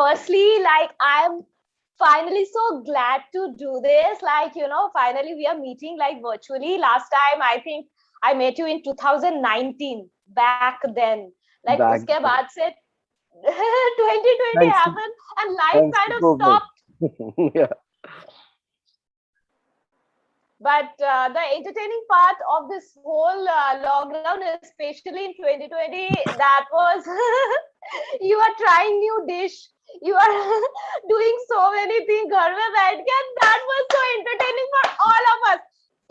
firstly, like, I'm finally so glad to do this. Like, finally we are meeting like virtually. Last time, I think I met you in 2019, back then. Like, back uske then. baad se 2020 Thanks to happened and life thanks to kind of COVID. stopped. Yeah, But the entertaining part of this whole lockdown, especially in 2020, that was you are trying new dish. You are doing so many things. Ghar mein baith ke, and that was so entertaining for all of us.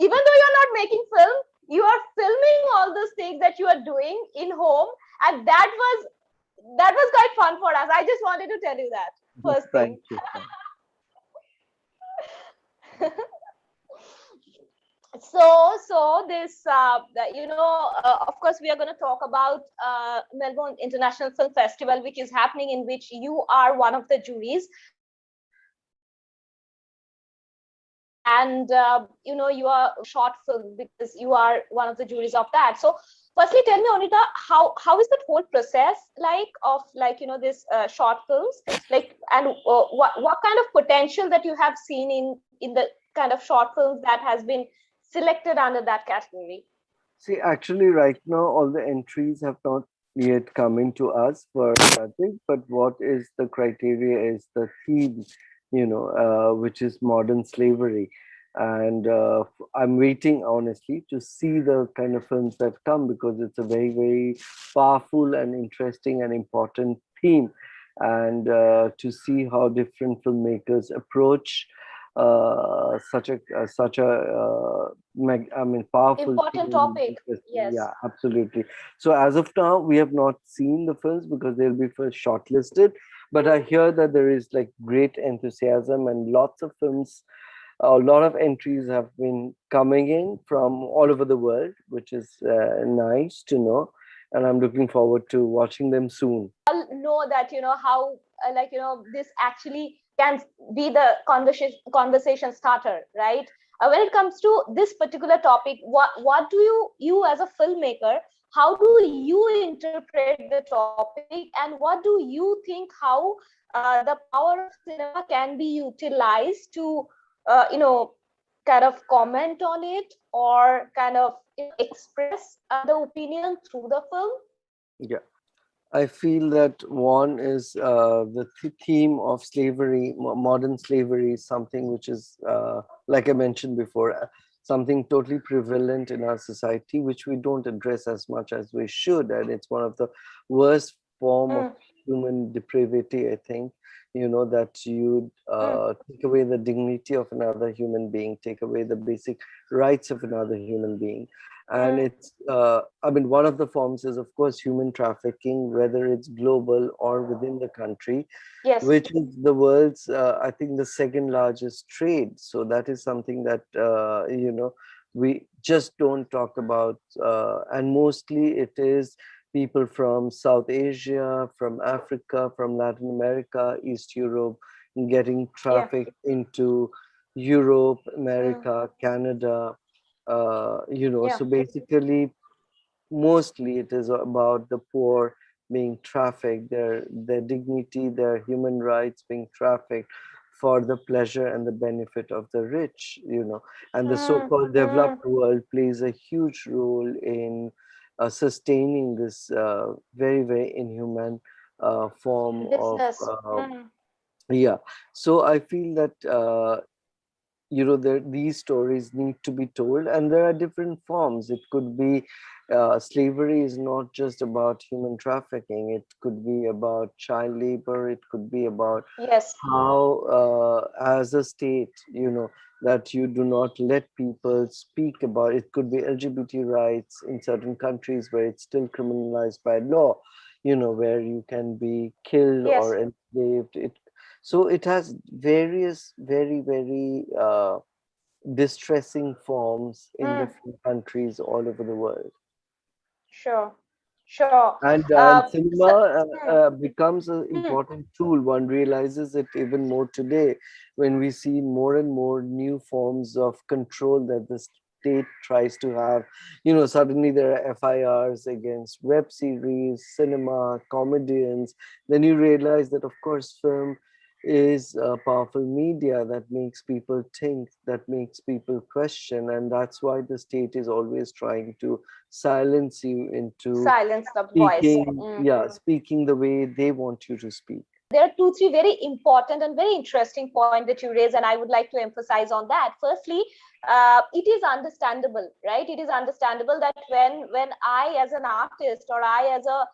Even though you're not making film, you are filming all those things that you are doing in home, and that was quite fun for us. I just wanted to tell you that first thing. thank you. So this of course we are going to talk about Melbourne International Film Festival, which is happening, in which you are one of the juries, and you are short film because you are one of the juries of that. So firstly, tell me, Onita, how is that whole process like of, like, this short films, like, and what kind of potential that you have seen in the kind of short films that has been selected under that category? See, actually, right now, all the entries have not yet come into us for judging, but what is the criteria is the theme, which is modern slavery. And I'm waiting, honestly, to see the kind of films that come because it's a very, very powerful and interesting and important theme. And to see how different filmmakers approach I mean, powerful Important theme. And topic. interesting. Yes. Yeah, absolutely. So as of now, we have not seen the films because they'll be first shortlisted. But I hear that there is like great enthusiasm and lots of films. A lot of entries have been coming in from all over the world, which is nice to know. And I'm looking forward to watching them soon. All know that how this actually can be the conversation starter, right? When it comes to this particular topic, what do you as a filmmaker, how do you interpret the topic, and what do you think how the power of cinema can be utilized to kind of comment on it, or kind of express the opinion through the film? Yeah. I feel that one is the theme of slavery, modern slavery, is something which is, like I mentioned before, something totally prevalent in our society, which we don't address as much as we should. And it's one of the worst form of Mm, human depravity, I think, that you mm, take away the dignity of another human being, take away the basic rights of another human being. And mm. it's I mean, one of the forms is of course human trafficking, whether it's global or within the country, Yes. which is the world's I think the second largest trade. So that is something that we just don't talk about, and mostly it is people from South Asia, from Africa, from Latin America, East Europe, getting Yeah. trafficked into Europe, Mm, America, Canada. yeah. So basically, mostly it is about the poor being trafficked, their dignity, their human rights being trafficked for the pleasure and the benefit of the rich. And the Mm, so-called mm. developed world plays a huge role in sustaining this very, very inhuman form of Business. Mm. yeah. So I feel that these stories need to be told, and there are different forms. It could be slavery is not just about human trafficking. It could be about child labor. It could be about Yes. how as a state, that you do not let people speak about it. Could be LGBT rights in certain countries where it's still criminalized by law, where you can be killed Yes. or enslaved. So it has various very, very distressing forms in Mm. different countries all over the world. Sure. Sure. And So, cinema mm, becomes an mm. important tool. One realizes it even more today when we see more and more new forms of control that this state tries to have, suddenly there are FIRs against web series, cinema, comedians. Then you realize that, of course, film is a powerful media that makes people think, that makes people question, and that's why the state is always trying to silence you into Silence the voice. speaking, speaking the way they want you to speak. There are two, three very important and very interesting points that you raise, and I would like to emphasize on that. Firstly, it is understandable, right? It is understandable that when I, as an artist, or I, as a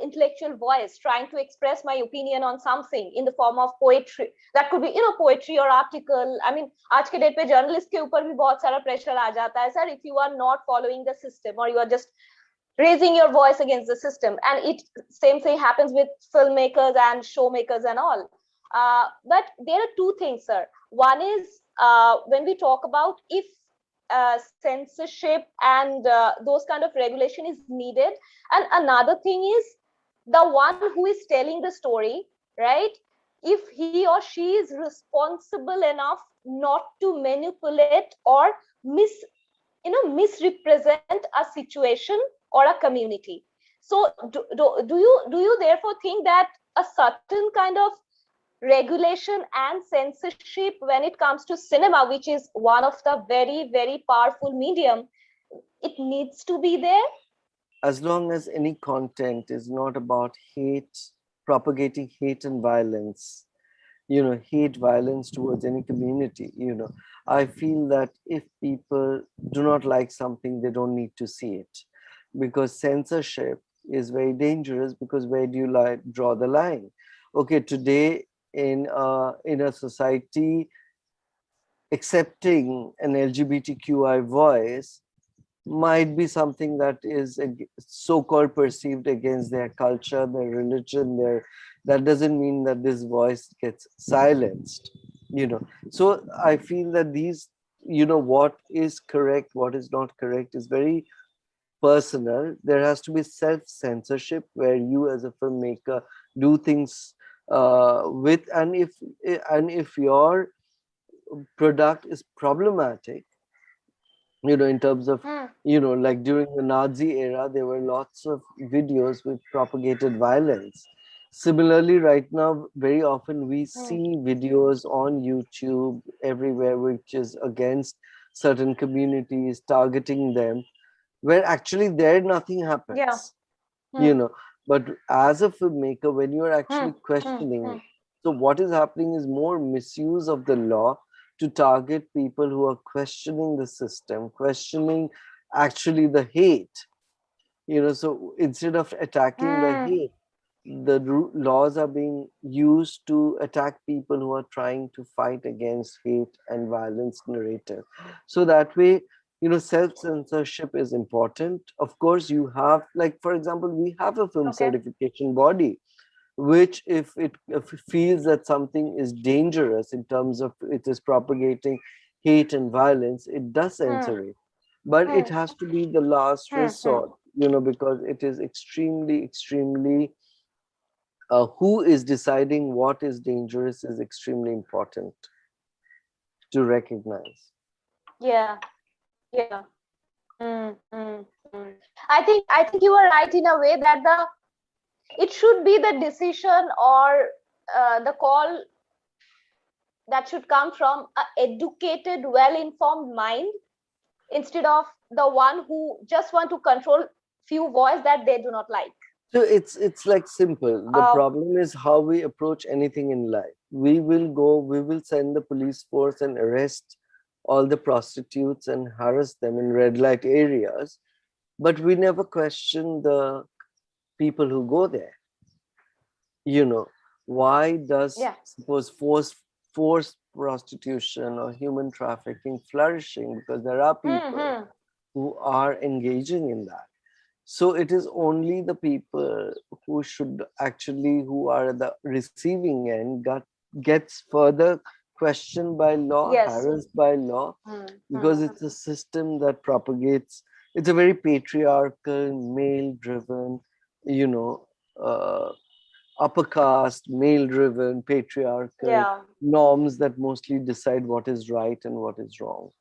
intellectual voice, trying to express my opinion on something in the form of poetry, that could be, poetry or article. I mean, आज के date पे journalist के ऊपर भी बहुत सारा pressure आ जाता है, sir, if you are not following the system, or you are just raising your voice against the system. And it same thing happens with filmmakers and showmakers and all. But there are two things, sir. One is when we talk about if censorship and those kind of regulation is needed, and another thing is the one who is telling the story, right? If he or she is responsible enough not to manipulate or misrepresent a situation or a community. So do you therefore think that a certain kind of regulation and censorship when it comes to cinema, which is one of the very, very powerful medium, it needs to be there? As long as any content is not about hate, propagating hate and violence, hate violence towards any community, I feel that if people do not like something, they don't need to see it. Because censorship is very dangerous, because where do you draw the line? Okay, today in a society, accepting an LGBTQI voice might be something that is so-called perceived against their culture, their religion, that doesn't mean that this voice gets silenced, So I feel that these, what is correct, what is not correct is very personal. There has to be self-censorship where you as a filmmaker do things and if your product is problematic, in terms of, like during the Nazi era, there were lots of videos which propagated violence. Similarly, right now, very often we see videos on YouTube everywhere, which is against certain communities, targeting them, where actually there nothing happens, But as a filmmaker, when you are actually questioning, so what is happening is more misuse of the law to target people who are questioning the system, questioning actually the hate. So instead of attacking the hate, the laws are being used to attack people who are trying to fight against hate and violence narrative. So that way, self-censorship is important. Of course, you have, like, for example, we have a film certification body, which if it feels that something is dangerous in terms of it is propagating hate and violence, it does censor it. But it has to be the last resort, because it is extremely who is deciding what is dangerous is extremely important to recognize. Yeah. I think you are right in a way that it should be the decision or the call that should come from an educated, well-informed mind, instead of the one who just want to control few voice that they do not like. So it's like simple. The problem is how we approach anything in life. We will send the police force and arrest all the prostitutes and harass them in red light areas, but we never question the people who go there. Why does suppose forced prostitution or human trafficking flourishing? Because there are people who are engaging in that. So it is only the people who are at the receiving end gets further questioned by law, harassed by law, because it's a system that propagates. It's a very patriarchal, male-driven, upper caste, male-driven, patriarchal norms that mostly decide what is right and what is wrong.